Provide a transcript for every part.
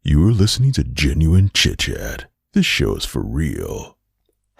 You're listening to Genuine Chit-Chat. This show is for real.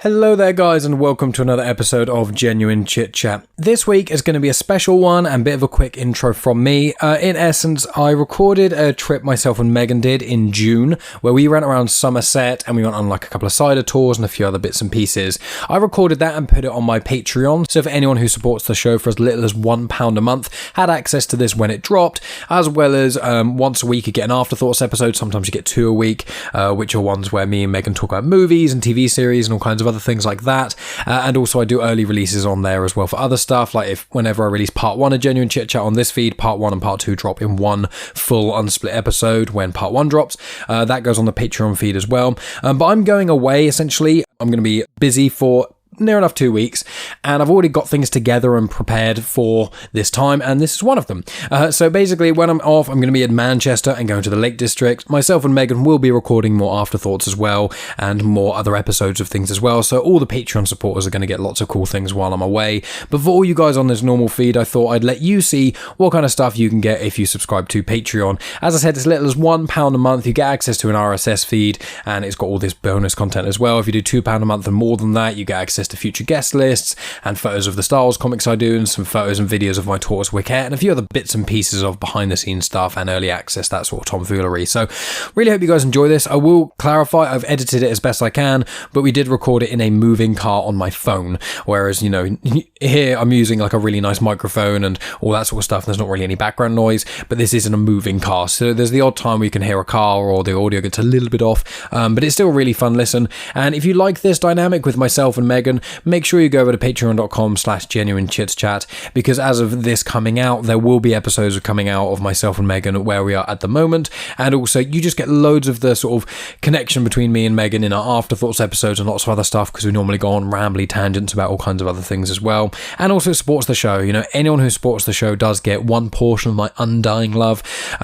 Hello there guys, and welcome to another episode of Genuine Chit-Chat. This week is going to be a special one and a bit of a quick intro from me. In essence, I recorded a trip myself and Megan did in June where we went around Somerset and we went on like a couple of cider tours and a few other bits and pieces. I recorded that and put it on my Patreon, so for anyone who supports the show for as little as £1 a month had access to this when it dropped, as well as once a week you get an Afterthoughts episode. Sometimes you get 2 a week, which are ones where me and Megan talk about movies and TV series and all kinds of other things like that, and also I do early releases on there as well for other stuff, like whenever I release part 1 of Genuine Chit Chat on this feed, part 1 and part 2 drop in one full unsplit episode when part 1 drops. That goes on the Patreon feed as well, but I'm going away essentially. I'm going to be busy for near enough 2 weeks, and I've already got things together and prepared for this time, and this is one of them. So basically, when I'm off, I'm going to be in Manchester and going to the Lake District. Myself and Megan will be recording more Afterthoughts as well, and more other episodes of things as well, so all the Patreon supporters are going to get lots of cool things while I'm away. But for all you guys on this normal feed, I thought I'd let you see what kind of stuff you can get if you subscribe to Patreon. As I said, as little as £1 a month, you get access to an RSS feed, and it's got all this bonus content as well. If you do £2 a month and more than that, you get access to future guest lists and photos of the Star Wars comics I do, and some photos and videos of my tours Wicket, and a few other bits and pieces of behind the scenes stuff and early access, that sort of tomfoolery. So really hope you guys enjoy this. I will clarify, I've edited it as best I can, but we did record it in a moving car on my phone, whereas, you know, here I'm using like a really nice microphone and all that sort of stuff, and there's not really any background noise, but this isn't a moving car, so there's the odd time we can hear a car or the audio gets a little bit off, but it's still a really fun listen. And if you like this dynamic with myself and Megan, make sure you go over to patreon.com/genuinechitchat, because as of this coming out, there will be episodes coming out of myself and Megan where we are at the moment, and also you just get loads of the sort of connection between me and Megan in our Afterthoughts episodes and lots of other stuff, because we normally go on rambly tangents about all kinds of other things as well. And also it supports the show. You know, anyone who supports the show does get one portion of my undying love,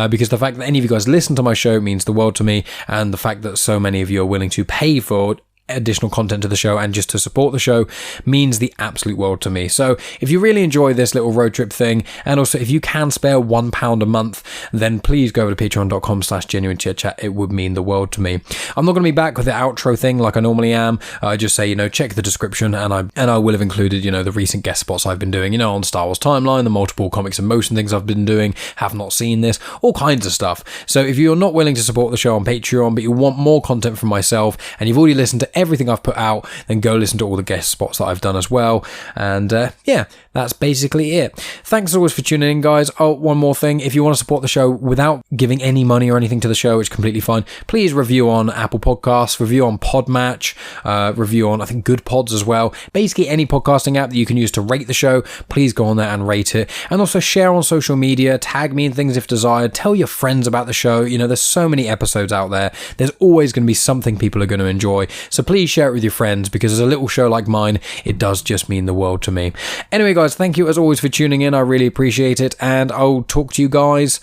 because the fact that any of you guys listen to my show means the world to me, and the fact that so many of you are willing to pay for additional content to the show and just to support the show means the absolute world to me. So if you really enjoy this little road trip thing, and also if you can spare £1 a month, then please go over to patreon.com/genuinechitchat. It would mean the world to me. I'm not going to be back with the outro thing like I normally am. I just say, you know, check the description, and I will have included, you know, the recent guest spots I've been doing, you know, on Star Wars Timeline, the multiple comics and motion things I've been doing, have not seen this, all kinds of stuff. So if you're not willing to support the show on Patreon, but you want more content from myself, and you've already listened to everything I've put out, then go listen to all the guest spots that I've done as well. And yeah, that's basically it. Thanks as always for tuning in, guys. Oh, one more thing. If you want to support the show without giving any money or anything to the show, it's completely fine. Please review on Apple Podcasts, review on Podmatch, review on, I think, Good Pods as well. Basically, any podcasting app that you can use to rate the show, please go on there and rate it. And also share on social media, tag me in things if desired, tell your friends about the show. You know, there's so many episodes out there. There's always going to be something people are going to enjoy. So please share it with your friends, because as a little show like mine, it does just mean the world to me. Anyway, guys, thank you as always for tuning in. I really appreciate it, and I'll talk to you guys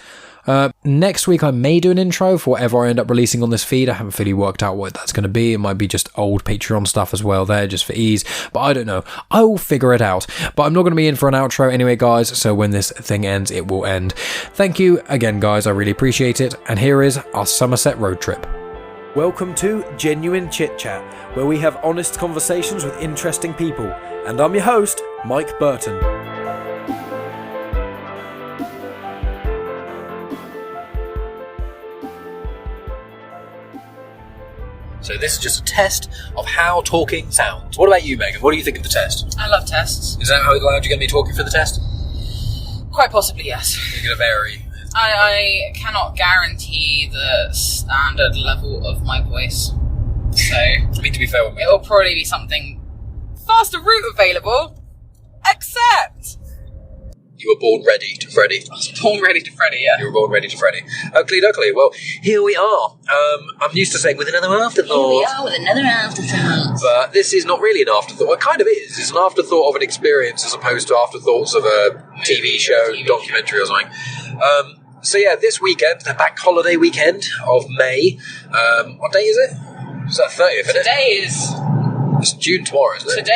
next week. I may do an intro for whatever I end up releasing on this feed. I haven't fully worked out what that's going to be. It might be just old Patreon stuff as well there, just for ease, but I don't know. I will figure it out, but I'm not going to be in for an outro anyway, guys, so when this thing ends, it will end. Thank you again, guys. I really appreciate it, and here is our Somerset road trip. Welcome to Genuine Chit Chat, where we have honest conversations with interesting people, and I'm your host, Mike Burton. So this is just a test of how talking sounds. What about you, Megan? What do you think of the test? I love tests. Is that how loud you're going to be talking for the test? Quite possibly, yes. You're going to vary? I cannot guarantee the standard level of my voice. So, I mean, to be fair with me, it will probably be something faster route available, except you were born ready to Freddy. I was born ready to Freddy, yeah. You were born ready to Freddy. Oakley duckly. Well, here we are. I'm used to saying with another afterthought. Here we are with another afterthought. But this is not really an afterthought. Well, it kind of is. It's an afterthought of an experience as opposed to afterthoughts of a TV show, documentary or something. So yeah, this weekend, the bank holiday weekend of May. What day is it? Is that 30th, isn't it? Today is... It's June tomorrow, isn't it?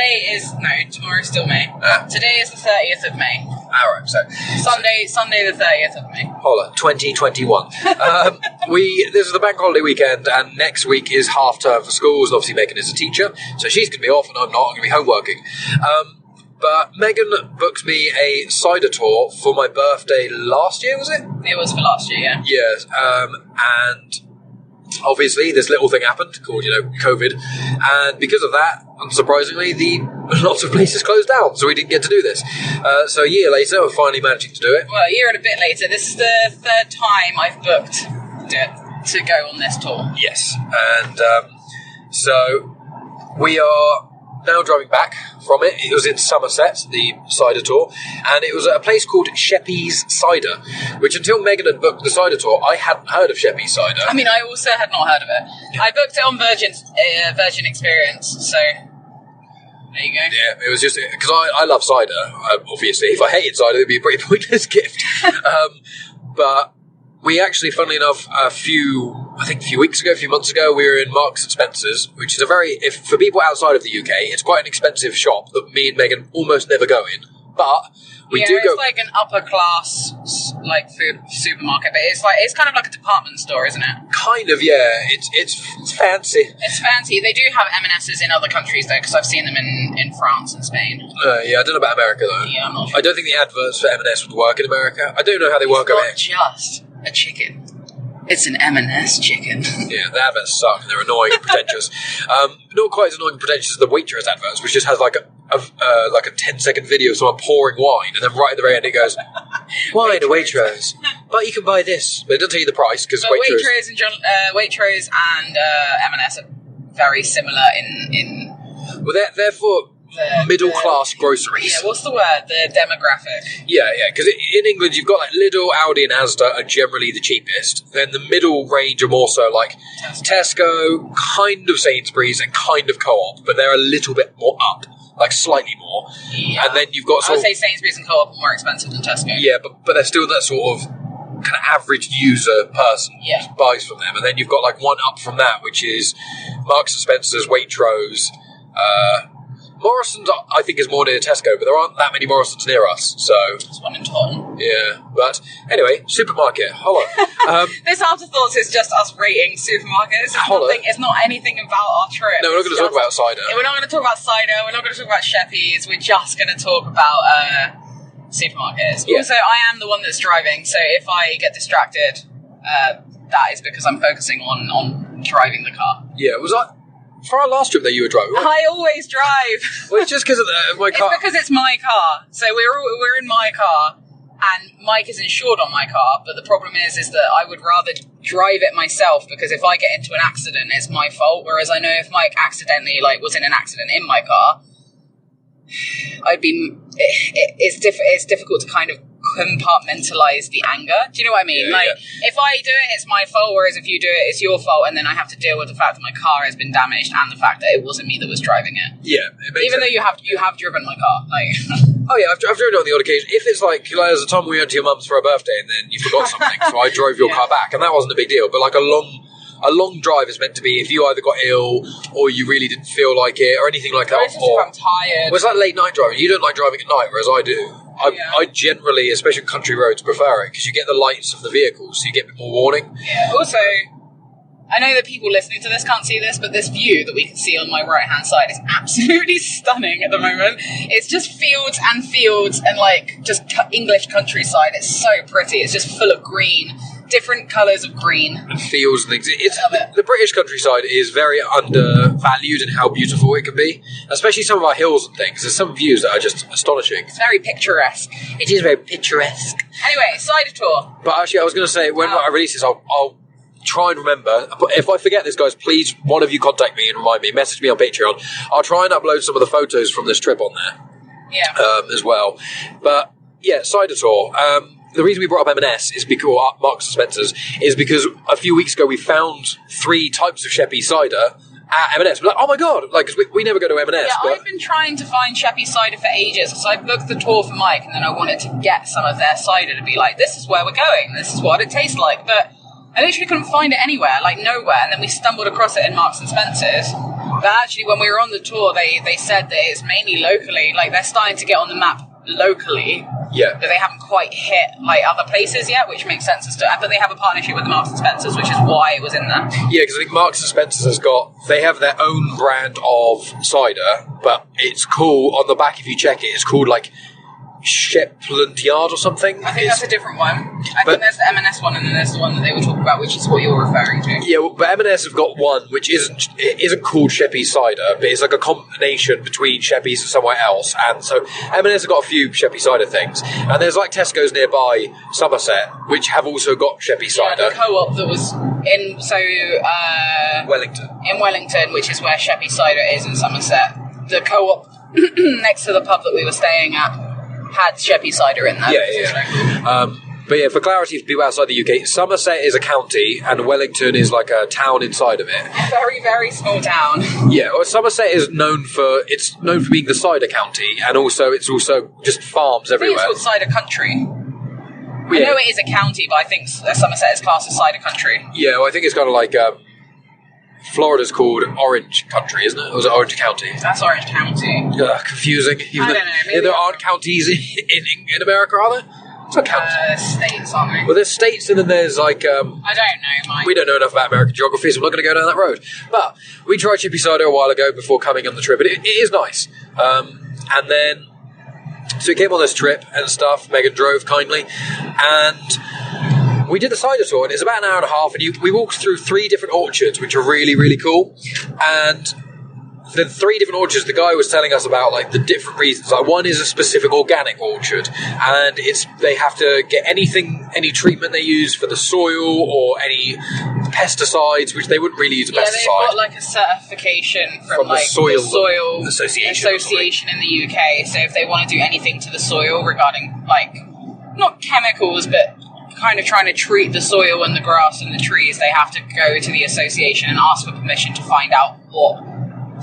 Tomorrow's still May. Today is the 30th of May. Arrow. So Sunday the 30th of May. hold on, 2021. This is the bank holiday weekend, and next week is half term for schools. Obviously, Megan is a teacher, so she's going to be off, and I'm not. I'm going to be home working. But Megan booked me a cider tour for my birthday last year, was it? It was for last year, yeah. Yes, and obviously this little thing happened called, COVID, and because of that, unsurprisingly, lots of places closed down, so we didn't get to do this. So a year later, we're finally managing to do it. Well, a year and a bit later. This is the third time I've booked to go on this tour. Yes, and so we are now driving back from it. It was in Somerset, the cider tour, and it was at a place called Sheppy Cider, which until Megan had booked the cider tour, I hadn't heard of Sheppy Cider. I mean, I also had not heard of it. I booked it on Virgin Experience, so there you go. Yeah, it was just because I love cider. Obviously, if I hated cider, it would be a pretty pointless gift. But we actually, funnily enough, a few months ago, we were in Marks and Spencer's, which is for people outside of the UK, it's quite an expensive shop that me and Megan almost never go in. But we do go. It's like an upper class food supermarket, but it's kind of like a department store, isn't it? Kind of, yeah. It's fancy. It's fancy. They do have M&S's in other countries though, because I've seen them in France and Spain. Yeah, I don't know about America though. Yeah, I'm not sure. I don't think the adverts for M&S would work in America. I don't know how they work over here. It's not just a chicken. It's an M&S chicken. Yeah, the adverts suck and they're annoying and pretentious. Not quite as annoying and pretentious as the Waitrose adverts, which just has like a 10-second video of someone pouring wine, and then right at the very end it goes, wine at Waitrose, but you can buy this. But it doesn't tell you the price, because Waitrose and M&S are very similar in well, they're for middle-class groceries. Yeah, what's the word? The demographic. Yeah, because in England you've got like Lidl, Aldi and Asda are generally the cheapest. Then the middle range are more so like Tesco, kind of Sainsbury's and kind of Co-op, but they're a little bit more up, like slightly more. Yeah. And then you've got I would say Sainsbury's and Co-op are more expensive than Tesco. Yeah, but they're still that sort of kind of average user person who buys from them. And then you've got like one up from that, which is Marks and Spencer's, Waitrose, Morrison's, I think, is more near Tesco, but there aren't that many Morrisons near us, so... There's one in Taunton. Yeah, but anyway, supermarket, hold on. This Afterthoughts is just us rating supermarkets. It's not anything about our trip. No, we're not going to talk about cider. We're not going to talk about cider, we're not going to talk about Sheppy's, we're just going to talk about supermarkets. Yeah. Also, I am the one that's driving, so if I get distracted, that is because I'm focusing on driving the car. Yeah, was I... For our last trip that you were driving... I always drive. Well, it's just because of my car... It's because it's my car. So we're in my car, and Mike is insured on my car, but the problem is that I would rather drive it myself, because if I get into an accident, it's my fault, whereas I know if Mike accidentally, was in an accident in my car, it's difficult to kind of compartmentalize the anger. Do you know what I mean? If I do it, it's my fault, whereas if you do it, it's your fault, and then I have to deal with the fact that my car has been damaged and the fact that it wasn't me that was driving it. Yeah, even though you have driven my car, Oh yeah, I've driven it on the odd occasion. If it's there's a time we went to your mum's for her birthday and then you forgot something, so I drove your car back, and that wasn't a big deal. But a long drive is meant to be if you either got ill or you really didn't feel like it or anything like that. Or if I'm tired. Well, it's like late night driving. You don't like driving at night, whereas I do. I generally, especially on country roads, prefer it because you get the lights of the vehicles, so you get a bit more warning. Yeah. Also, I know that people listening to this can't see this, but this view that we can see on my right-hand side is absolutely stunning at the moment. It's just fields and just English countryside. It's so pretty. It's just full of green. Different colours of green. And fields and things. The British countryside is very undervalued in how beautiful it can be. Especially some of our hills and things. There's some views that are just astonishing. It's very picturesque. It is very picturesque. Anyway, cider tour. But actually, I was going to say, when I release this, I'll try and remember. If I forget this, guys, please, one of you contact me and remind me. Message me on Patreon. I'll try and upload some of the photos from this trip on there. Yeah. As well. But, yeah, cider tour. The reason we brought up M&S is because Marks and Spencer's is because a few weeks ago we found 3 types of Sheppy cider at M&S. We're like, oh my god, because we never go to M&S. Yeah, I've been trying to find Sheppy cider for ages, because I booked the tour for Mike, and then I wanted to get some of their cider to be like, this is where we're going, this is what it tastes like. But I literally couldn't find it anywhere, nowhere. And then we stumbled across it in Marks and Spencer's. But actually, when we were on the tour, they said that it's mainly locally. They're starting to get on the map locally. Yeah. But they haven't quite hit like other places yet, which makes sense. But they have a partnership with the Marks and Spencers, which is why it was in there. Yeah, because I think Marks and Spencers they have their own brand of cider, but it's cool, on the back if you check it, it's called like Shepland Yard or something. I think that's a different one. I think there's the M&S one, and then there's the one that they were talking about, which is what you're referring to. Yeah, well, but M&S have got one which isn't called Sheppy Cider, but it's like a combination between Sheppy's and somewhere else. And so M&S have got a few Sheppy Cider things, and there's like Tesco's nearby Somerset, which have also got Sheppy Cider. Yeah, the co-op that was in Wellington. In Wellington, which is where Sheppy Cider is in Somerset. The co-op next to the pub that we were staying at had Sheppy Cider in there. Yeah. But yeah, for clarity for people outside the UK, Somerset is a county and Wellington is like a town inside of it. A very, very small town. Yeah, well, Somerset is known for being the cider county, and it's also just farms everywhere. I think it's called Cider Country. I know it is a county, but I think Somerset is classed as Cider Country. Yeah, well, I think it's kind of like Florida's called Orange Country, isn't it? Or was it Orange County? That's Orange County. Confusing. I don't know. Maybe there aren't counties in America, are there? It's not counties. States, aren't they? Well, there's states, and then there's like... I don't know, Mike. We don't know enough about American geography, so I'm not going to go down that road. But we tried Sheppy Cider a while ago before coming on the trip, and it is nice. And then... So we came on this trip and stuff. Megan drove kindly. And... we did the cider tour, and it's about an hour and a half, and we walked through 3 different orchards, which are really, really cool. And the 3 different orchards, the guy was telling us about like the different reasons. Like, one is a specific organic orchard, and they have to get any treatment they use for the soil or any pesticides, which they wouldn't really use a pesticide. They've got like a certification from like the soil association in the UK. So if they want to do anything to the soil regarding like not chemicals, but kind of trying to treat the soil and the grass and the trees, they have to go to the association and ask for permission to find out what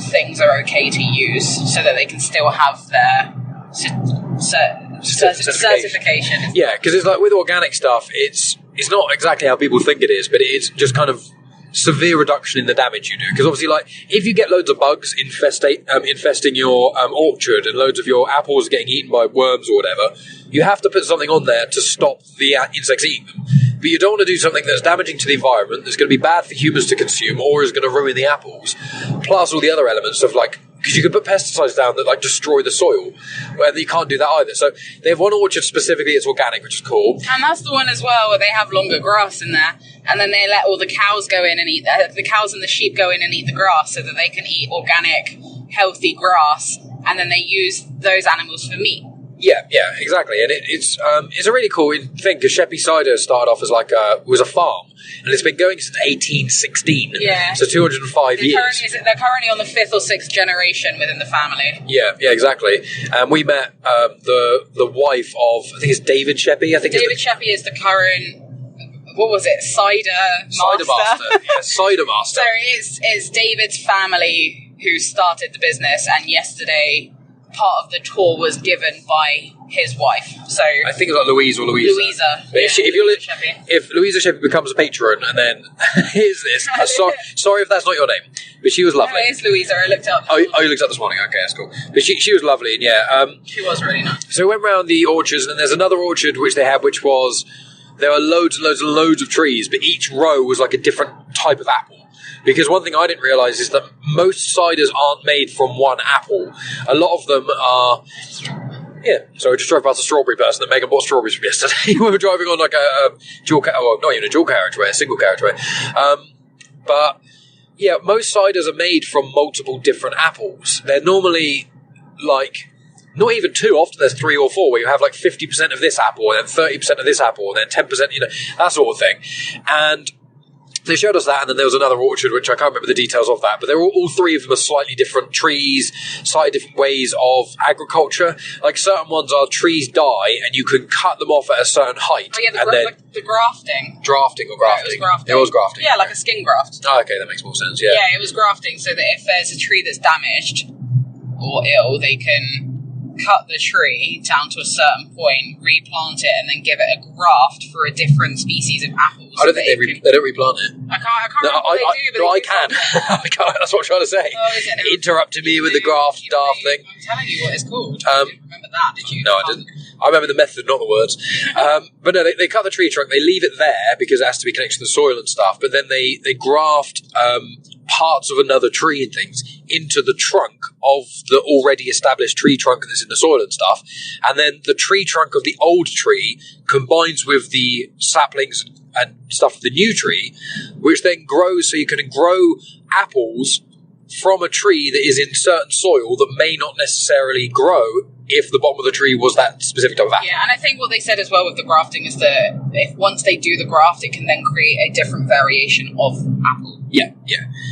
things are okay to use so that they can still have their certification. Yeah, because it's like with organic stuff, it's not exactly how people think it is, but it's just kind of severe reduction in the damage you do. Because obviously, like, if you get loads of bugs infesting your orchard and loads of your apples getting eaten by worms or whatever, you have to put something on there to stop the insects eating them. But you don't want to do something that's damaging to the environment, that's going to be bad for humans to consume, or is going to ruin the apples. Plus all the other elements of like, because you can put pesticides down that like destroy the soil, where you can't do that either. So they have one orchard specifically, it's organic, which is cool. And that's the one as well where they have longer grass in there, and then they let all the cows go in and eat the cows and the sheep go in and eat the grass so that they can eat organic, healthy grass, and then they use those animals for meat. Yeah, exactly, and it's a really cool thing because Sheppy Cider started off as was a farm, and it's been going since 1816. Yeah, so 205 years. They're currently on the 5th or 6th generation within the family. Yeah, exactly. And we met the wife of, I think it's David Sheppy. David Sheppy is the current. What was it? Cider master. Yeah, cider master. So it's David's family who started the business, and yesterday part of the tour was given by his wife. So I think it's like Louise or Louisa. If Louisa Sheppy becomes a patron, and then here's this. Sorry if that's not your name, but she was lovely. No, it is Louisa. I looked up. Oh, you looked up this morning. Okay, that's cool. But she was lovely, and yeah, she was really nice. So we went round the orchards, and then there's another orchard which they had, which was there are loads and loads and loads of trees, but each row was like a different type of apple. Because one thing I didn't realise is that most ciders aren't made from one apple. A lot of them are... Yeah, so I just drove past a strawberry person that Megan bought strawberries from yesterday. We were driving on like a not even a dual carriageway, a single carriageway. But yeah, most ciders are made from multiple different apples. They're normally like... Not even 2, often there's 3 or 4, where you have like 50% of this apple, and then 30% of this apple, and then 10%, that sort of thing. And they showed us that, and then there was another orchard, which I can't remember the details of that, but they're all 3 of them are slightly different trees, slightly different ways of agriculture. Like certain ones are trees die, and you can cut them off at a certain height. Oh yeah, the grafting. Drafting or grafting? Yeah, it was grafting. Yeah, like a skin graft. Oh, okay, that makes more sense, yeah. Yeah, it was grafting, so that if there's a tree that's damaged or ill, they can cut the tree down to a certain point, replant it, and then give it a graft for a different species of apples. I don't think they don't replant it. I can't remember what they do, but I can. I can't. That's what I'm trying to say. Oh, is it? Interrupted me with the graft daft thing. I'm telling you what it's called. I didn't remember that, did you? No, I didn't. I remember the method, not the words. But no, they cut the tree trunk, they leave it there because it has to be connected to the soil and stuff, but then they graft parts of another tree and things into the trunk of the already established tree trunk that's in the soil and stuff, and then the tree trunk of the old tree combines with the saplings and stuff of the new tree, which then grows, so you can grow apples from a tree that is in certain soil that may not necessarily grow if the bottom of the tree was that specific type of apple. Yeah, and I think what they said as well with the grafting is that if once they do the graft, it can then create a different variation of apple. Yeah,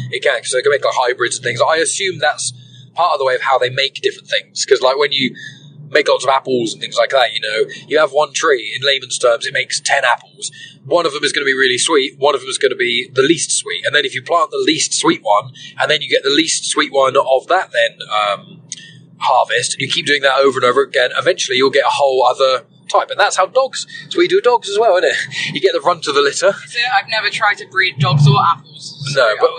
it can. So it can make like hybrids and things. I assume that's part of the way of how they make different things. Because like when you make lots of apples and things like that, you have one tree, in layman's terms, it makes 10 apples. One of them is going to be really sweet, one of them is going to be the least sweet. And then if you plant the least sweet one, and then you get the least sweet one of that then harvest, and you keep doing that over and over again, eventually you'll get a whole other type. And that's how dogs, that's what you do with dogs as well, isn't it? You get the runt of the litter. So I've never tried to breed dogs or apples. No, but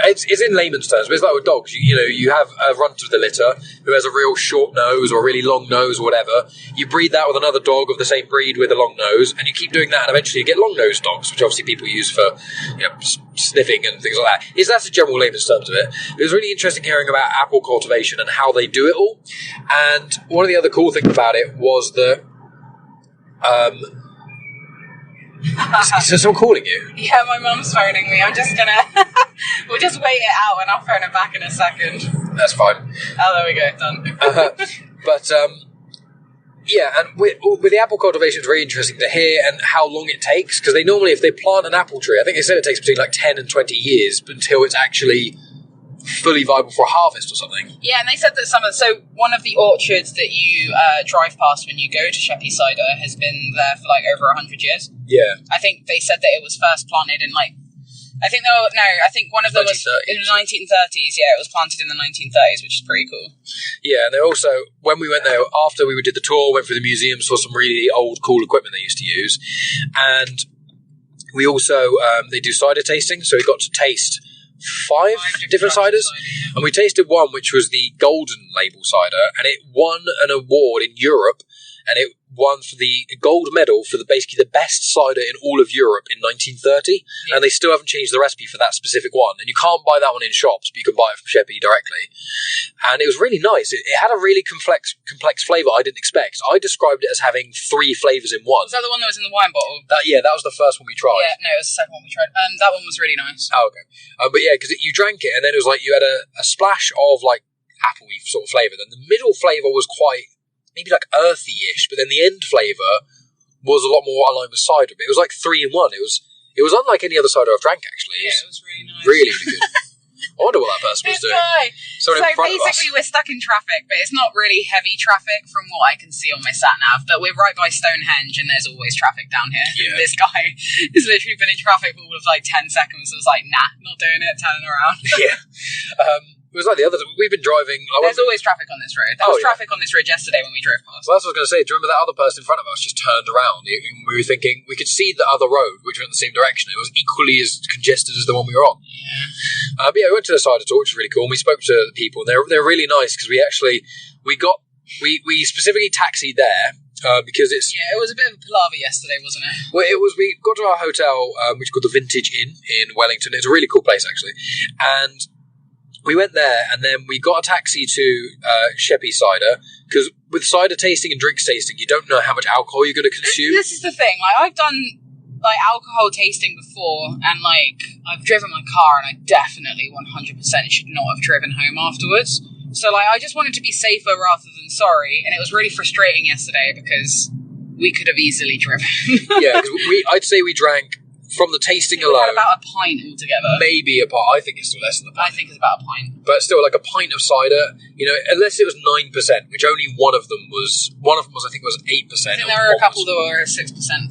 it's in layman's terms, but it's like with dogs. You have a runt of the litter who has a real short nose or a really long nose or whatever. You breed that with another dog of the same breed with a long nose, and you keep doing that, and eventually you get long-nosed dogs, which obviously people use for sniffing and things like that. That's the general layman's terms of it. It was really interesting hearing about apple cultivation and how they do it all. And one of the other cool things about it was that is someone calling you? Yeah, my mum's phoning me. I'm just gonna... we'll just wait it out and I'll phone her back in a second. That's fine. Oh, there we go. Done. But, yeah, and with the apple cultivation, it's very interesting to hear and how long it takes. Because they normally, if they plant an apple tree, I think they said it takes between like 10 and 20 years until it's actually fully viable for a harvest or something. Yeah, and they said that so one of the orchards that you drive past when you go to Sheppy Cider has been there for like over 100 years. Yeah. I think they said that it was first planted in like, I think one of them was in the 1930s. Yeah, it was planted in the 1930s, which is pretty cool. Yeah, and they also, when we went there, after we did the tour, went through the museum, saw some really old, cool equipment they used to use. And we also, they do cider tasting, so we got to taste five different ciders, and we tasted one which was the Golden Label cider, and it won an award in Europe, and it won for the gold medal for basically the best cider in all of Europe in 1930, and they still haven't changed the recipe for that specific one, and you can't buy that one in shops, but you can buy it from Sheppy directly. And it was really nice. It had a really complex flavour I didn't expect. I described it as having 3 flavours in one. Was that the one that was in the wine bottle? That was the first one we tried. Yeah, no, it was the second one we tried. That one was really nice. Oh, okay. But yeah, because you drank it, and then it was like you had a splash of like apple-y sort of flavour. Then the middle flavour was quite maybe like earthy-ish, but then the end flavour was a lot more aligned with cider. But it was like 3 in 1. It was unlike any other cider I've drank, actually. Yeah, it was really nice. Really, really good. I wonder what that person was doing. So basically we're stuck in traffic, but it's not really heavy traffic from what I can see on my sat-nav, but we're right by Stonehenge and there's always traffic down here. Yeah. This guy has literally been in traffic for all of like 10 seconds. I was like, nah, not doing it, turning around. Yeah. It was like the other. We've been driving. There's always traffic on this road. There was traffic on this road yesterday when we drove past. Well, that's what I was going to say. Do you remember that other person in front of us just turned around? We were thinking we could see the other road, which went in the same direction. It was equally as congested as the one we were on. Yeah. But yeah, we went to the cider tour, which was really cool. And we spoke to the people. And they're really nice because we specifically taxied there. Because it's... Yeah, it was a bit of a palaver yesterday, wasn't it? Well, we got to our hotel, which is called the Vintage Inn in Wellington. It's a really cool place, actually. And we went there, and then we got a taxi to Sheppy Cider, because with cider tasting and drinks tasting, you don't know how much alcohol you're going to consume. This is the thing. Like, I've done like alcohol tasting before, and like I've driven my car, and I definitely 100% should not have driven home afterwards. So like I just wanted to be safer rather than sorry, and it was really frustrating yesterday because we could have easily driven. Yeah, because I'd say we drank from the tasting alone. We had about a pint altogether. Maybe a pint. I think it's still less than a pint. I think it's about a pint. But still, like a pint of cider, unless it was 9%, which only one of them was, I think, was 8%. I think there were a couple that were 6%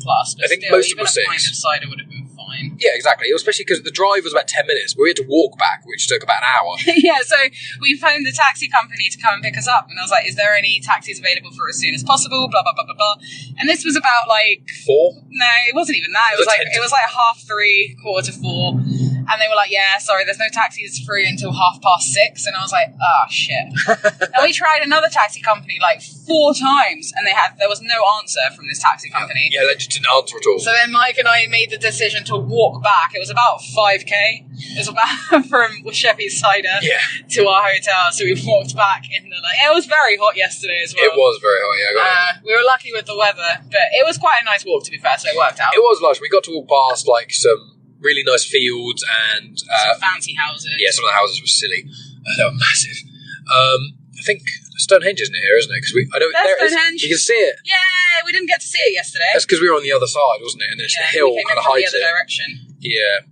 plus. But I think still, most of them were 6. A pint of cider would have been fine. Yeah, exactly. Especially because the drive was about 10 minutes. We had to walk back, which took about an hour. Yeah, so we phoned the taxi company to come and pick us up. And I was like, is there any taxis available for as soon as possible? Blah, blah, blah, blah, blah. And this was about like... 4? No, it wasn't even that. It was like 3:30, 4:45. And they were like, yeah, sorry, there's no taxis free until 6:30. And I was like, oh, shit. And we tried another taxi company like 4 times, and there was no answer from this taxi company. Yeah, they just didn't answer at all. So then Mike and I made the decision to walk back. It was about 5k. It was about from Sheppy Cider to our hotel. So we walked back in the it was very hot yesterday as well. It was very hot, yeah. We were lucky with the weather, but it was quite a nice walk, to be fair, so it worked out. It was lush. We got to walk past some really nice fields and some fancy houses. Yeah, some of the houses were silly. They were massive. I think Stonehenge isn't here, isn't it? Because there Stonehenge. You can see it. Yeah, we didn't get to see it yesterday. That's because we were on the other side, wasn't it? And it's the hill kind of hides the other direction. Yeah.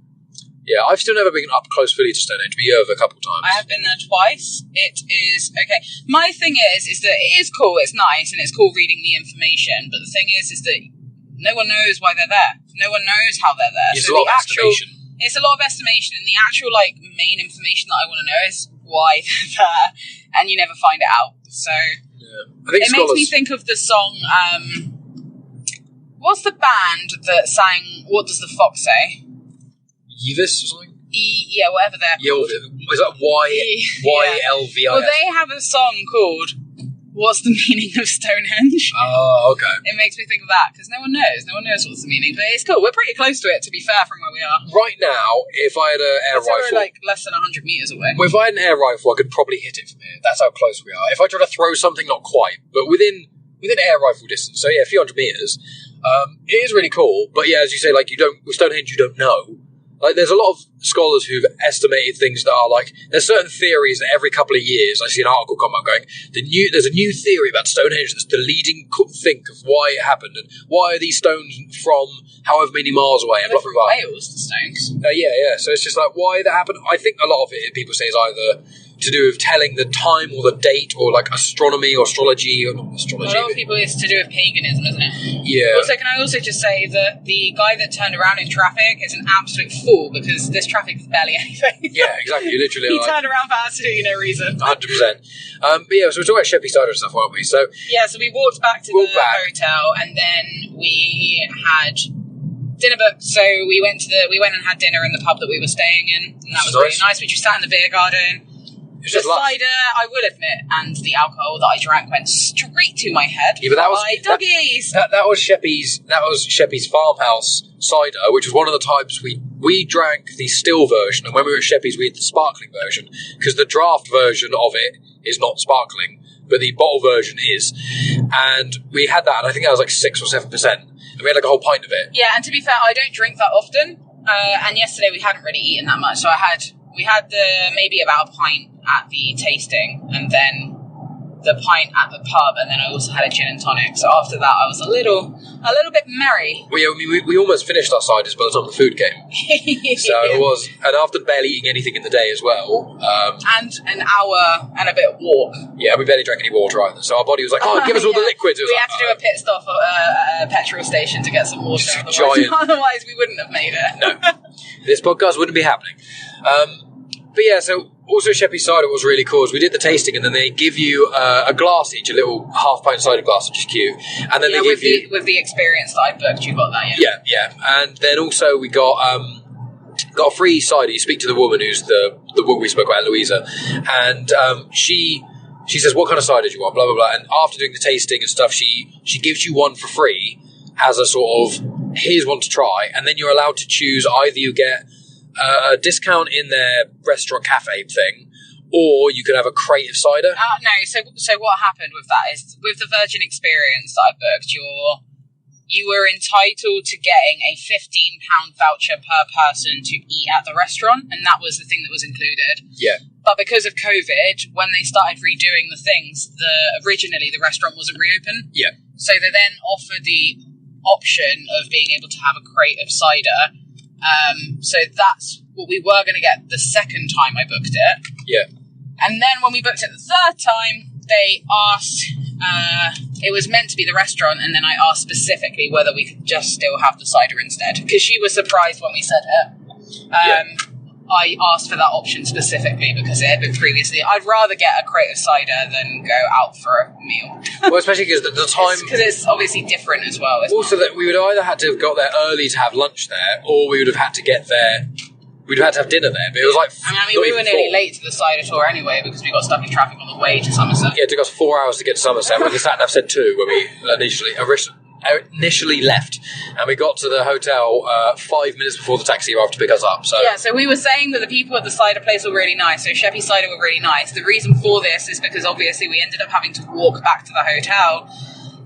Yeah, I've still never been up close fully to Stonehenge, but you have a couple times. I have been there twice. It is okay. My thing is that it is cool, it's nice, and it's cool reading the information, but the thing is that no one knows why they're there. No one knows how they're there. It's a lot of estimation. It's a lot of estimation, and the actual main information that I want to know is why they're there, and you never find it out. So I think it makes me think of the song. What's the band that sang "What Does the Fox Say"? Yevis or something. Whatever they're called. Was that YLVIS? Well, they have a song called "What's the Meaning of Stonehenge?" Oh, okay. It makes me think of that because no one knows. No one knows what's the meaning, but it's cool. We're pretty close to it, to be fair, from where we are. Right now, if I had an air rifle, we're less than 100 meters away. Well, if I had an air rifle, I could probably hit it from here. That's how close we are. If I try to throw something, not quite, but within air rifle distance. So yeah, a few hundred meters. It is really cool, but yeah, as you say, with Stonehenge, you don't know. There's a lot of scholars who've estimated things that are there's certain theories that every couple of years I see an article come up going, there's a new theory about Stonehenge that's the leading think of why it happened and why are these stones from however many miles away and blah, blah, blah. Wales, the stones. Yeah. So it's just why that happened. I think a lot of it, people say, is either to do with telling the time or the date or astronomy or astrology or not astrology. A lot of people it's to do with paganism, isn't it? Yeah. Also, can I also just say that the guy that turned around in traffic is an absolute fool because this traffic is barely anything. Yeah, exactly. Literally, he turned around for absolutely no reason. 100%. But yeah, so we're talking about Sheppy Cider and stuff, weren't we? So so we walked back to the hotel and then we had dinner booked. So we went and had dinner in the pub that we were staying in, and that was really nice. We just sat in the beer garden. The cider, I will admit, and the alcohol that I drank went straight to my head. Yeah, but that was doggies. That was Sheppy's farmhouse cider, which was one of the types we drank the still version, and when we were at Sheppy's, we had the sparkling version because the draft version of it is not sparkling, but the bottle version is. And we had that, and I think that was 6 or 7%, and we had a whole pint of it. Yeah, and to be fair, I don't drink that often, and yesterday we hadn't really eaten that much, so we had maybe about a pint at the tasting, and then the pint at the pub, and then I also had a gin and tonic. So after that, I was a little bit merry. We almost finished our ciders by the time the food came. So it was, and after barely eating anything in the day as well, and an hour and a bit of walk. Yeah, we barely drank any water either. So our body was like, "Oh, give us all the liquids." We had to do a pit stop at a petrol station to get some water. Otherwise, we wouldn't have made it. No, this podcast wouldn't be happening. But yeah, so also Sheppy Cider was really cool. We did the tasting, and then they give you a glass each, a little half-pint cider glass, which is cute. And then they give you with the experience that I booked, you got that, yeah. Yeah. And then also we got a free cider. You speak to the woman who's the woman we spoke about, Louisa, and she says, "What kind of cider do you want?" Blah blah blah. And after doing the tasting and stuff, she gives you one for free as a sort of here's one to try, and then you're allowed to choose either you get a discount in their restaurant cafe thing, or you could have a crate of cider. No, so what happened with that is with the Virgin experience that I booked, you were entitled to getting a £15 voucher per person to eat at the restaurant, and that was the thing that was included. Yeah. But because of COVID, when they started redoing the things, originally the restaurant wasn't reopened. Yeah. So they then offered the option of being able to have a crate of cider. So that's what we were going to get the second time I booked it. Yeah. And then when we booked it the third time, they asked, it was meant to be the restaurant, and then I asked specifically whether we could just still have the cider instead, because she was surprised when we said it. I asked for that option specifically because it had been previously. I'd rather get a crate of cider than go out for a meal. Well, especially because the time... Because it's obviously different as well. Also, that we would either had to have got there early to have lunch there, or we would have had to get there... we'd had to have dinner there, but it was like... we were nearly late to the cider tour anyway because we got stuck in traffic on the way to Somerset. Yeah, it took us 4 hours to get to Somerset. When the sat-nav said 2 when we initially left, and we got to the hotel 5 minutes before the taxi arrived to pick us up. So we were saying that the people at the cider place were really nice. So Sheppy Cider were really nice. The reason for this is because obviously we ended up having to walk back to the hotel.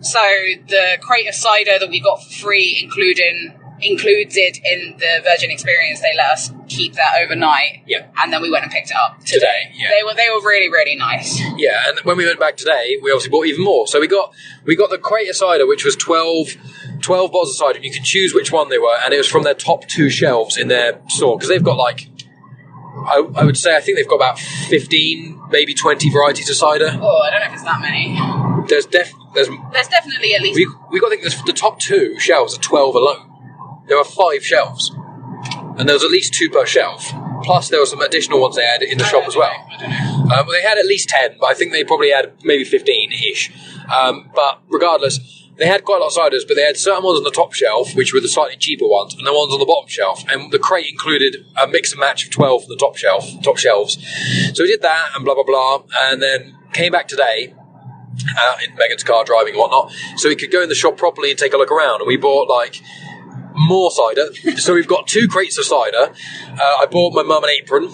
So the crate of cider that we got for free includes it in the Virgin experience. They let us keep that overnight. Yeah. And then we went and picked it up today. Yeah. They were really, really nice. Yeah, and when we went back today, we obviously bought even more. So we got the crate of cider, which was 12 bottles of cider, and you can choose which one they were, and it was from their top 2 shelves in their store, because they've got like, I would say, I think they've got about 15, maybe 20 varieties of cider. Oh, I don't know if it's that many. There's definitely at least... We got, I think, the top 2 shelves are 12 alone. There were 5 shelves, and there was at least 2 per shelf. Plus, there were some additional ones they had in the shop as well. I don't know. They had at least 10, but I think they probably had maybe 15-ish. But regardless, they had quite a lot of ciders, but they had certain ones on the top shelf, which were the slightly cheaper ones, and the ones on the bottom shelf. And the crate included a mix and match of 12 from the top shelves. So we did that, and blah, blah, blah, and then came back today, in Megan's car, driving and whatnot, so we could go in the shop properly and take a look around. And we bought, like... more cider. So we've got 2 crates of cider. I bought my mum an apron.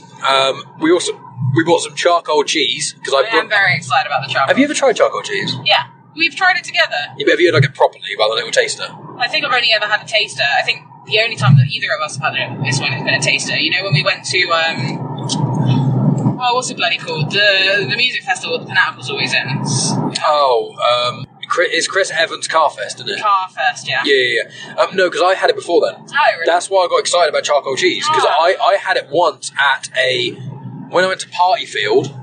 We bought some charcoal cheese because I am very excited about the charcoal. Have you ever tried charcoal cheese? Yeah, we've tried it together. Yeah, but have you had like it properly rather than a little taster? I think I've only ever had a taster. I think the only time that either of us have had this one has been a taster. You know, when we went to what's it bloody called? The music festival that the Panatical's always in. It's Chris Evans Carfest, isn't it? Carfest, yeah. Yeah. No, because I had it before then. Oh, really? That's why I got excited about charcoal cheese, because I had it once when I went to Partyfield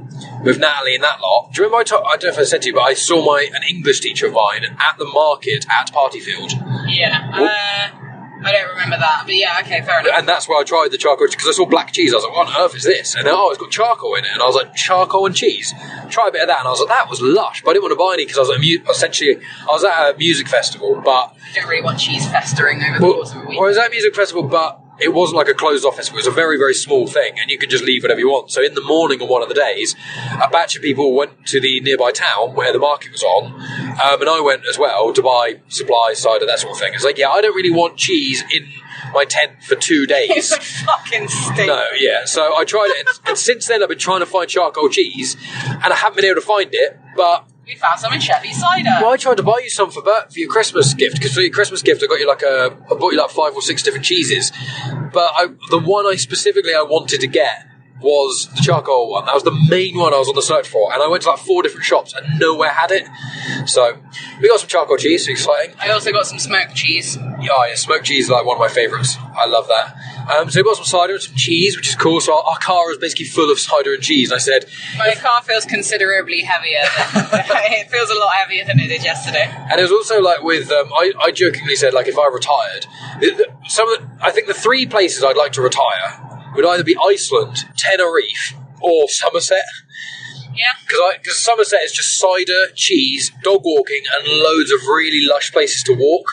with Natalie and that lot. Do you remember I don't know if I said to you, but I saw an English teacher of mine at the market at Partyfield. Yeah. I don't remember that, but yeah, okay, fair enough. And that's where I tried the charcoal, because I saw black cheese. I was like, what on earth is this? And then, it's got charcoal in it. And I was like, charcoal and cheese? Try a bit of that. And I was like, that was lush. But I didn't want to buy any because I was at a music festival, but... You don't really want cheese festering over the course of a week. Well, I was at a music festival, but it wasn't like a closed off festival. It was a very, very small thing, and you could just leave whenever you want. So in the morning on one of the days, a batch of people went to the nearby town where the market was on, and I went as well to buy supplies, cider, that sort of thing. It's like, I don't really want cheese in my tent for 2 days. It's a fucking stink. No, yeah. So I tried it, and since then I've been trying to find charcoal cheese, and I haven't been able to find it, but... We found some in Sheppy Cider. Well, I tried to buy you some for your Christmas gift, because for your Christmas gift I bought you like 5 or 6 different cheeses, but the one I wanted to get was the charcoal one. That was the main one I was on the search for, and I went to like 4 different shops and nowhere had it. So we got some charcoal cheese, so exciting. I also got some smoked cheese. Oh yeah, smoked cheese is like one of my favourites. I love that. So we got some cider and some cheese, which is cool. So our car is basically full of cider and cheese. And I said, my car feels considerably heavier. It feels a lot heavier than it did yesterday. And it was also like with I jokingly said, like, if I retired, I think the 3 places I'd like to retire would either be Iceland, Tenerife, or Somerset. Yeah. Because Somerset is just cider, cheese, dog walking, and loads of really lush places to walk.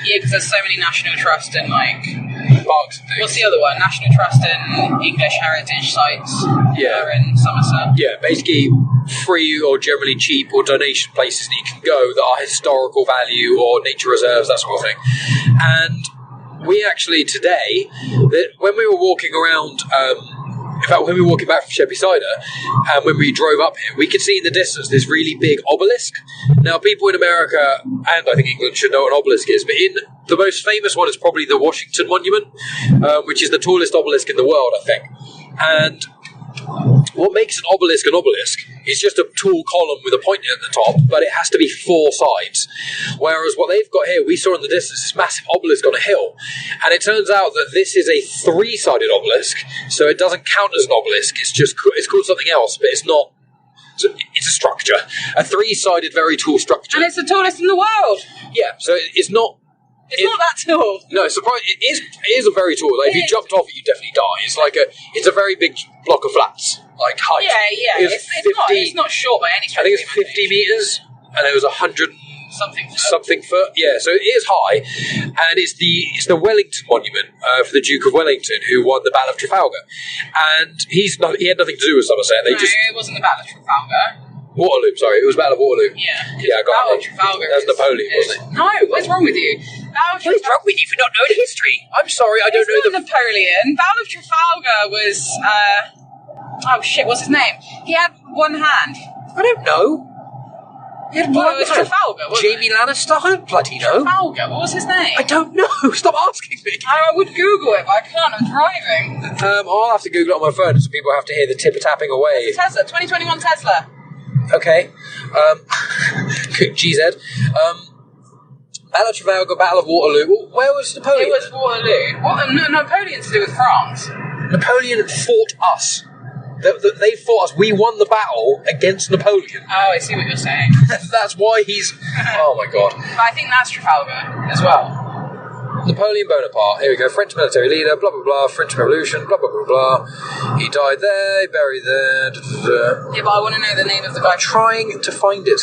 Yeah, because there's so many National Trust and parks and things. What's the other one? National Trust and English heritage sites. Yeah. Are in Somerset. Yeah, basically free or generally cheap or donation places that you can go that are historical value or nature reserves, that sort of thing. And we actually today, when we were walking around, in fact, when we were walking back from Sheppy Cider, and when we drove up here, we could see in the distance this really big obelisk. Now, people in America, and I think England, should know what an obelisk is, but the most famous one is probably the Wellington Monument, which is the tallest obelisk in the world, I think. And what makes an obelisk is just a tall column with a point at the top, but it has to be 4 sides. Whereas what they've got here, we saw in the distance, this massive obelisk on a hill. And it turns out that this is a 3-sided obelisk, so it doesn't count as an obelisk. It's called something else, but it's not. It's a structure. A 3-sided, very tall structure. And it's the tallest in the world. Yeah, so it's not... It's not that tall. No, surprising. It is a very tall. Like, if you jumped off it, you'd definitely die. It's a very big block of flats, like height. Yeah. It's not short by any stretch. I think it's 50 meters, and it was 160 Something for, yeah, so it is high, and it's the Wellington Monument for the Duke of Wellington, who won the Battle of Trafalgar, and he had nothing to do with Somerset. It wasn't the Battle of Trafalgar. Waterloo, sorry, it was Battle of Waterloo. Yeah, I got Battle it. of Trafalgar. That was Napoleon, wasn't it? No, what's wrong with you? What's wrong with you for not knowing history? I'm sorry, I don't know the Napoleon. Battle of Trafalgar was oh shit, what's his name? He had one hand. I don't know. He had one it was Trafalgar, wasn't Jamie Lannister? I don't bloody know. Trafalgar, what was his name? I don't know. Stop asking me. I would Google it, but I can't. I'm driving. I'll have to Google it on my phone so people have to hear the tipper-tapping away. Tesla, 2021 Tesla. Okay. GZ. Battle of Trafalgar, Battle of Waterloo. Where was Napoleon? It was Waterloo. What? No, Napoleon to do with France. Napoleon fought us. They fought us. We won the battle against Napoleon. Oh, I see what you're saying. That's why he's... Oh, my God. But I think that's Trafalgar as well. Napoleon Bonaparte. Here we go. French military leader, blah, blah, blah. French Revolution, blah, blah, blah, blah. He died there, he buried there. Yeah, but I want to know the name of the guy. I'm trying to find it.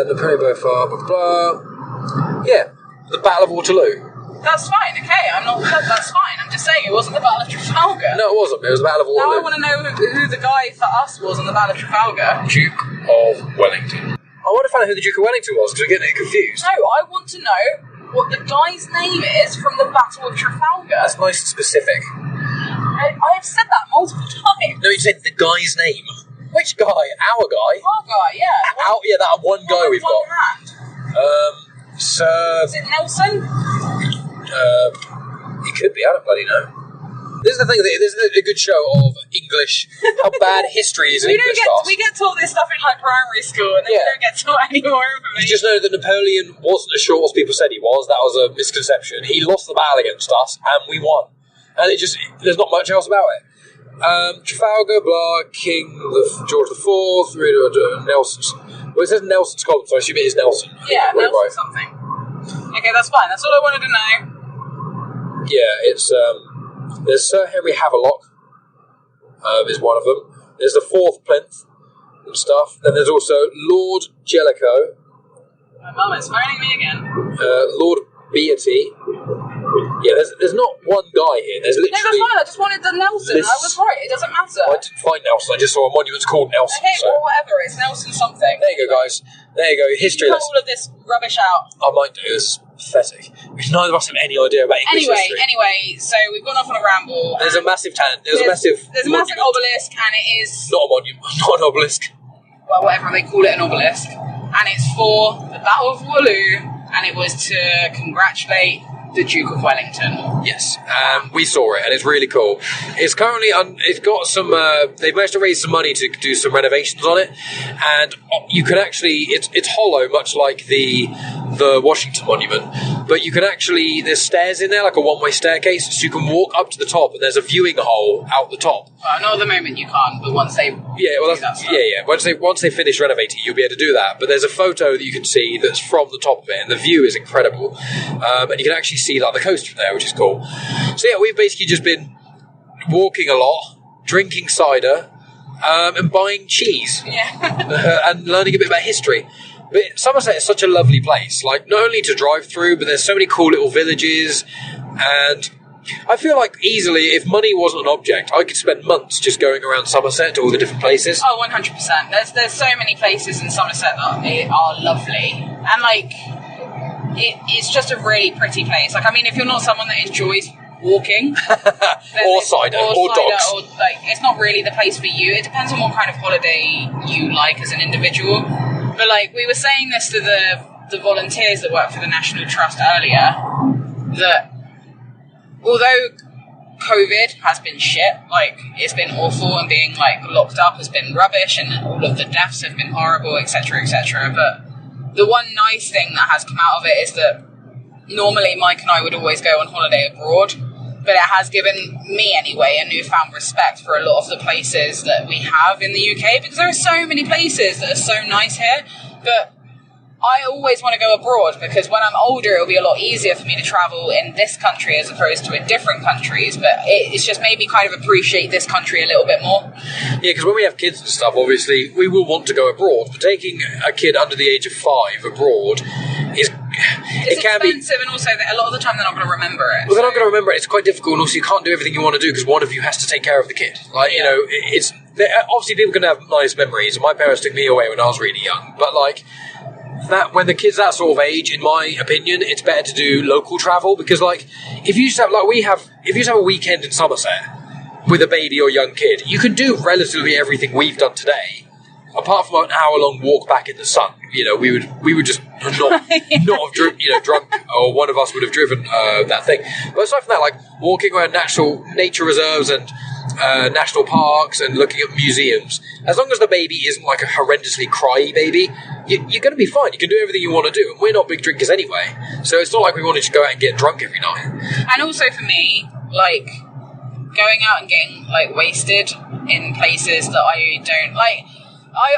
Napoleon Bonaparte, blah, blah, blah. Yeah. The Battle of Waterloo. That's fine, okay, that's fine. I'm just saying it wasn't the Battle of Trafalgar. No, it wasn't. It was the Battle of Waterloo. Now I want to know who the guy for us was on the Battle of Trafalgar. Duke of Wellington. I want to find out who the Duke of Wellington was, because we're getting confused. No, I want to know what the guy's name is from the Battle of Trafalgar. That's nice and specific. I've said that multiple times. No, you said the guy's name. Which guy? Our guy? Our guy, yeah. That one guy we've got. Hand. Sir... Is it Nelson? He could be, I don't bloody know. This is the thing, this is a good show of English, how bad history is in English class. We get taught this stuff in like primary school, and then we don't get taught any more information. You just know that Napoleon wasn't as short as people said he was. That was a misconception. He lost the battle against us, and we won. And there's not much else about it. Trafalgar, blah, King George IV, Nelson's. Well, it says Nelson's Scotland, so I assume it is Nelson. Yeah, Nelson something. Okay, that's fine. That's all I wanted to know. Yeah, it's there's Sir Henry Havelock is one of them. There's the 4th plinth and stuff. Then there's also Lord Jellicoe. My mum is phoning me again. Lord Beatty. Yeah, there's not one guy here. There's literally... No, that's fine. I just wanted the Nelson. I was right. It doesn't matter. I didn't find Nelson. I just saw a monument's called Nelson. Okay, well, whatever. It's Nelson something. There you go, guys. There you go. History lesson. Cut all of this rubbish out. I might do. This is pathetic. Neither of us have any idea about English history. Anyway, so we've gone off on a ramble. There's a massive There's a massive obelisk, and it is... Not a monument. Not an obelisk. Well, whatever they call it, an obelisk. And it's for the Battle of Waterloo, and it was to congratulate the Duke of Wellington. Yes, we saw it, and it's really cool. It's currently it's got some. They've managed to raise some money to do some renovations on it, and you can actually it's hollow, much like the Washington Monument. But you can actually there's stairs in there, like a one-way staircase, so you can walk up to the top, and there's a viewing hole out the top. Not at the moment you can't, but once they once they finish renovating, you'll be able to do that. But there's a photo that you can see that's from the top of it, and the view is incredible, and you can actually see like the coast from there, which is cool. So yeah, we've basically just been walking a lot, drinking cider, and buying cheese, and learning a bit about history. But Somerset is such a lovely place, like not only to drive through, but there's so many cool little villages, and I feel like easily, if money wasn't an object, I could spend months just going around Somerset to all the different places. Oh, 100%. There's so many places in Somerset that are lovely, and like it's just a really pretty place. Like, I mean, if you're not someone that enjoys walking, or cider, or dogs, or like, it's not really the place for you. It depends on what kind of holiday you like as an individual. But like, we were saying this to the volunteers that work for the National Trust earlier, that although COVID has been shit, like, it's been awful, and being like locked up has been rubbish, and all of the deaths have been horrible, etc., etc., but the one nice thing that has come out of it is that normally Mike and I would always go on holiday abroad, but it has given me, anyway, a newfound respect for a lot of the places that we have in the UK, because there are so many places that are so nice here, but I always want to go abroad because when I'm older, it'll be a lot easier for me to travel in this country as opposed to in different countries. But it's just made me kind of appreciate this country a little bit more. Yeah, because when we have kids and stuff, obviously, we will want to go abroad. But taking a kid under the age of 5 abroad is... It's expensive, and also a lot of the time they're not going to remember it. Well, they're not going to remember it. It's quite difficult, and also you can't do everything you want to do because one of you has to take care of the kid. Like, you know, it's... Obviously, people can have nice memories. My parents took me away when I was really young. But, like... that when the kid's that sort of age, in my opinion, it's better to do local travel because, like, if you just have a weekend in Somerset with a baby or young kid, you can do relatively everything we've done today, apart from an hour-long walk back in the sun. You know, we would just not have drunk, or one of us would have driven that thing. But aside from that, like walking around nature reserves and national parks and looking at museums, as long as the baby isn't like a horrendously cryy baby, you're going to be fine. You can do everything you want to do. And we're not big drinkers anyway, so it's not like we wanted to go out and get drunk every night. And also for me, like, going out and getting, like, wasted in places that I don't, like...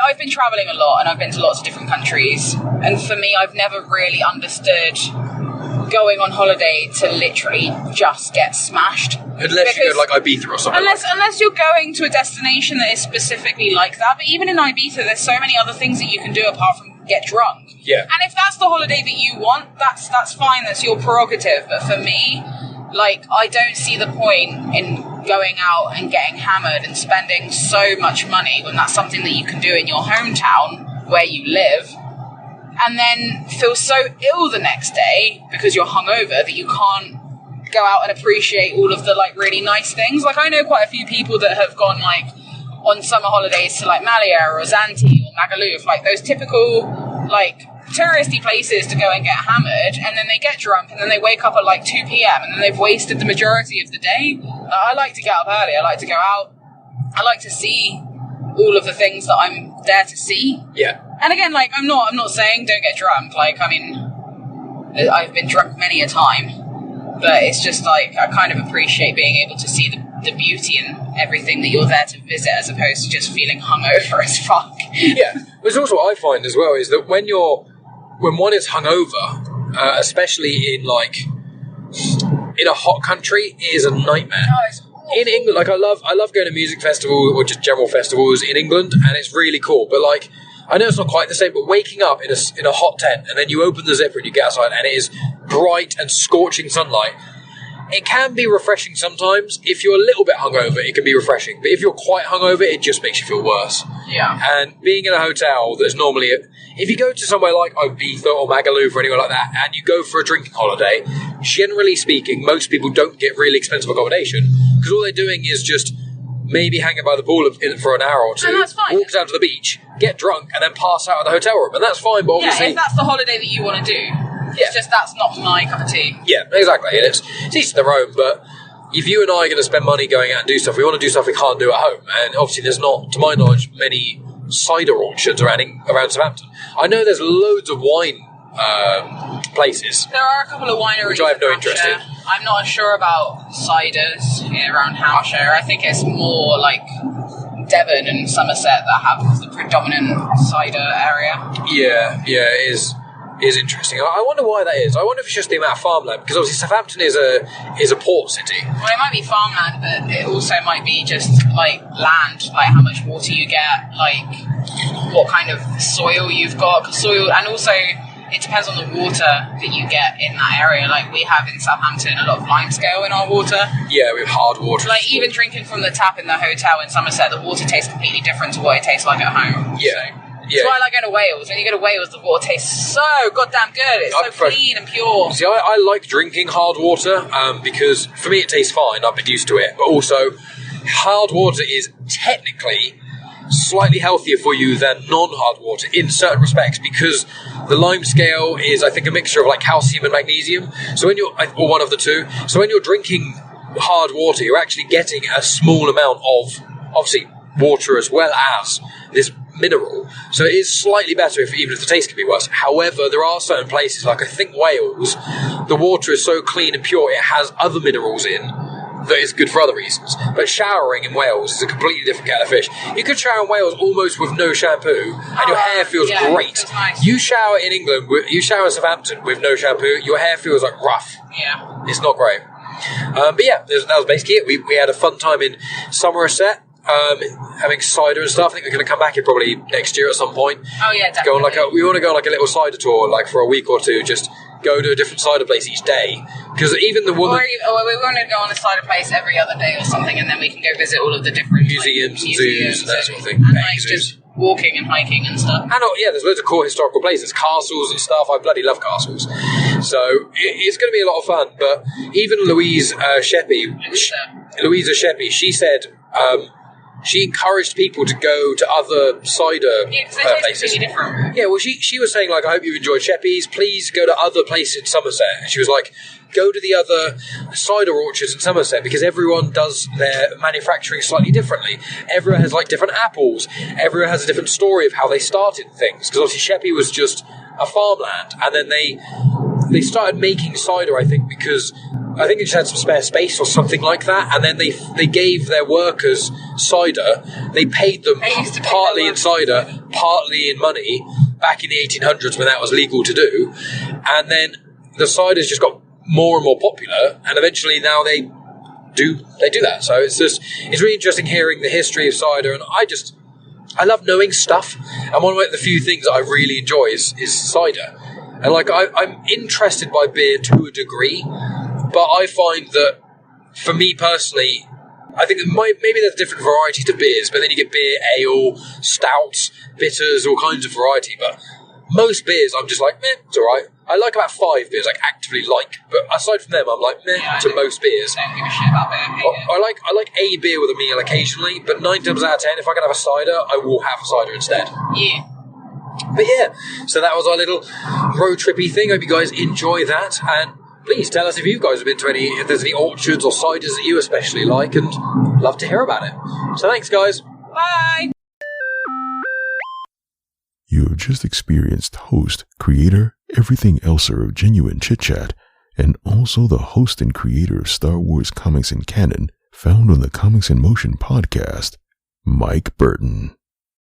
I've been travelling a lot and I've been to lots of different countries, and for me, I've never really understood going on holiday to literally just get smashed. Unless you go to, like, Ibiza or something. Unless you're going to a destination that is specifically like that. But even in Ibiza, there's so many other things that you can do apart from get drunk. Yeah. And if that's the holiday that you want, that's fine. That's your prerogative. But for me, like, I don't see the point in going out and getting hammered and spending so much money when that's something that you can do in your hometown where you live, and then feel so ill the next day because you're hungover that you can't go out and appreciate all of the, like, really nice things. Like, I know quite a few people that have gone, like, on summer holidays to, like, Malia or Zante or Magaluf, like those typical, like, touristy places to go and get hammered, and then they get drunk and then they wake up at like 2 p.m. and then they've wasted the majority of the day. I like to get up early. I like to go out. I like to see all of the things that I'm there to see. Yeah. And again, like, I'm not saying don't get drunk. Like, I mean, I've been drunk many a time, but it's just like I kind of appreciate being able to see the beauty and everything that you're there to visit, as opposed to just feeling hungover as fuck. Yeah. But it's also what I find as well is that when one is hungover, especially in a hot country, it is a nightmare. Oh, it's awful. In England, like, I love going to music festivals or just general festivals in England, and it's really cool. But, like, I know it's not quite the same, but waking up in a hot tent and then you open the zipper and you get outside and it is bright and scorching sunlight. It can be refreshing sometimes. If you're a little bit hungover, it can be refreshing. But if you're quite hungover, it just makes you feel worse. Yeah. And being in a hotel that's normally... If you go to somewhere like Ibiza or Magaluf or anywhere like that, and you go for a drinking holiday, generally speaking, most people don't get really expensive accommodation, because all they're doing is just maybe hanging by the pool for an hour or two, and that's fine. Walk down to the beach, get drunk, and then pass out of the hotel room. And that's fine, but obviously... Yeah, if that's the holiday that you want to do... It's just that's not my cup of tea. Yeah, exactly. And it's each to their own, but if you and I are going to spend money going out and do stuff, we want to do stuff we can't do at home. And obviously there's not, to my knowledge, many cider orchards around Southampton. I know there's loads of wine places. There are a couple of wineries which I have no interest in. I'm not sure about ciders around Hampshire. I think it's more like Devon and Somerset that have the predominant cider area. Yeah, it is interesting. I wonder why that is. I wonder if it's just the amount of farmland, because obviously Southampton is a port city. Well, it might be farmland, but it also might be just like land, like how much water you get, like what kind of soil you've got, soil, and also it depends on the water that you get in that area. Like we have in Southampton a lot of limescale in our water. Yeah, we have hard water. Like even drinking from the tap in the hotel in Somerset, the water tastes completely different to what it tastes like at home. Yeah. So. That's why I like going to Wales. When you go to Wales, the water tastes so goddamn good. It's so clean and pure. See, I like drinking hard water because for me it tastes fine. I've been used to it. But also, hard water is technically slightly healthier for you than non-hard water in certain respects, because the lime scale is, I think, a mixture of like calcium and magnesium. So when or one of the two. So when you're drinking hard water, you're actually getting a small amount of, obviously, water as well as this mineral, so it is slightly better even if the taste can be worse. However, there are certain places, like I think Wales, the water is so clean and pure, it has other minerals in that is good for other reasons. But showering in Wales is a completely different kettle of fish. You could shower in Wales almost with no shampoo, and your hair feels great. It feels nice. You shower in England, you shower in Southampton with no shampoo, your hair feels like rough. Yeah. It's not great. But yeah, that was basically it. We had a fun time in Somerset, having cider and stuff. I think we're going to come back here probably next year at some point. Oh yeah, definitely. We want to go on like a little cider tour, like for a week or two, just go to a different cider place each day. Because even the one... we want to go on a cider place every other day or something, and then we can go visit all of the different museums and zoos and that sort of thing. And like just walking and hiking and stuff. And there's loads of cool historical places, castles and stuff. I bloody love castles. So it's going to be a lot of fun. But even Louisa Sheppy, she said she encouraged people to go to other cider places. Really different. Yeah, well, she was saying, like, I hope you enjoyed Sheppy's. Please go to other places in Somerset. And she was like, go to the other cider orchards in Somerset because everyone does their manufacturing slightly differently. Everyone has, like, different apples. Everyone has a different story of how they started things. Because obviously Sheppy was just a farmland. And then they started making cider, I think, because... I think they just had some spare space or something like that, and then they gave their workers cider. They paid them partly in cider, partly in money, back in the 1800s when that was legal to do. And then the ciders just got more and more popular, and eventually now they do that. So it's really interesting hearing the history of cider, and I love knowing stuff. And one of the few things that I really enjoy is cider. And like I'm interested by beer to a degree. But I find that, for me personally, I think maybe there's different varieties to beers, but then you get beer, ale, stouts, bitters, all kinds of variety. But most beers, I'm just like, meh, it's all right. I like about 5 beers I actively like, but aside from them, I'm like, meh to most beers. I don't give a shit about beer. I like a beer with a meal occasionally, but 9 times out of 10, if I can have a cider, I will have a cider instead. Yeah. But yeah, so that was our little road trippy thing. Hope you guys enjoy that, and please tell us if you guys have been to if there's any orchards or ciders that you especially like, and love to hear about it. So thanks, guys. Bye. You have just experienced host, creator, everything elser of Genuine Chit-Chat, and also the host and creator of Star Wars comics and canon, found on the Comics in Motion podcast, Mike Burton.